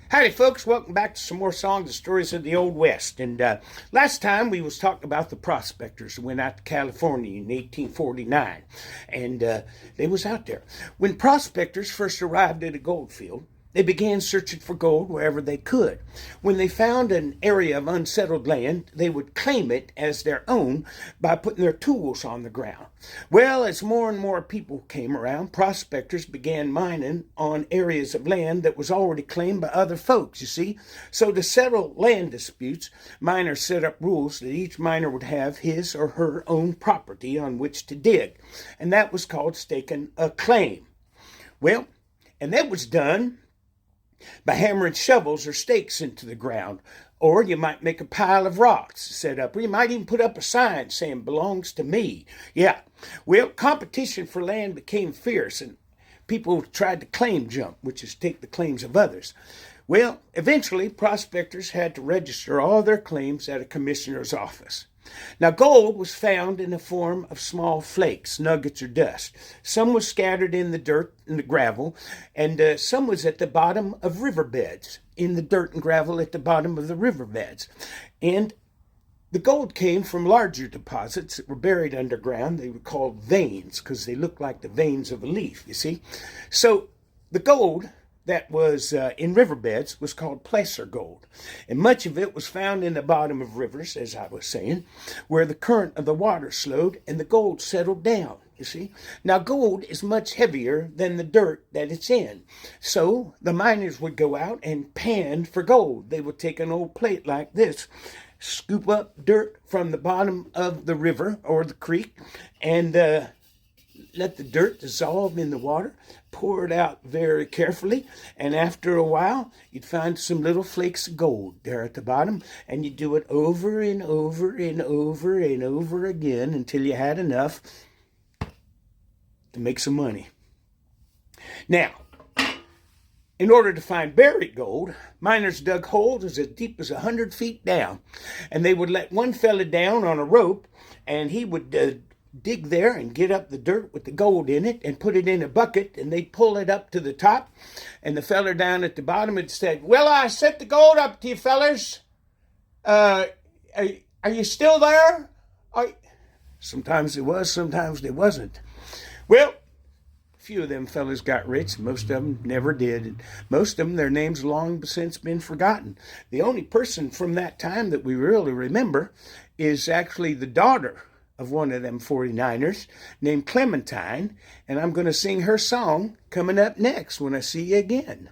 Howdy, folks. Welcome back to some more songs and stories of the Old West. And last time we was talking about the prospectors who went out to California in 1849. And they was out there. When prospectors first arrived at a gold field, they began searching for gold wherever they could. When they found an area of unsettled land, they would claim it as their own by putting their tools on the ground. Well, as more and more people came around, prospectors began mining on areas of land that was already claimed by other folks, you see. So to settle land disputes, miners set up rules that each miner would have his or her own property on which to dig. And that was called staking a claim. Well, and that was done by hammering shovels or stakes into the ground. Or you might make a pile of rocks set up, or you might even put up a sign saying belongs to me. Yeah. Well, competition for land became fierce and people tried to claim jump, which is take the claims of others. Well, eventually prospectors had to register all their claims at a commissioner's office. Now, gold was found in the form of small flakes, nuggets, or dust. Some was scattered in the dirt and the gravel, and some was at the bottom of riverbeds, in the dirt and gravel at the bottom of the riverbeds. And the gold came from larger deposits that were buried underground. They were called veins because they looked like the veins of a leaf, you see. So the gold that was in riverbeds was called placer gold. And much of it was found in the bottom of rivers, as I was saying, where the current of the water slowed and the gold settled down, you see. Now, gold is much heavier than the dirt that it's in. So the miners would go out and pan for gold. They would take an old plate like this, scoop up dirt from the bottom of the river or the creek, and let the dirt dissolve in the water, pour it out very carefully, and after a while, you'd find some little flakes of gold there at the bottom, and you'd do it over and over and over and over again until you had enough to make some money. Now, in order to find buried gold, miners dug holes as deep as 100 feet down, and they would let one fella down on a rope, and he would dig there and get up the dirt with the gold in it and put it in a bucket, and they'd pull it up to the top, and the feller down at the bottom had said, "Well, I set the gold up to you fellers. Are you still there?" Sometimes they was, sometimes they wasn't. Well, a few of them fellas got rich, most of them never did, and most of them, their names long since been forgotten. The only person from that time that we really remember is actually the daughter of one of them 49ers named Clementine, and I'm going to sing her song coming up next when I see you again.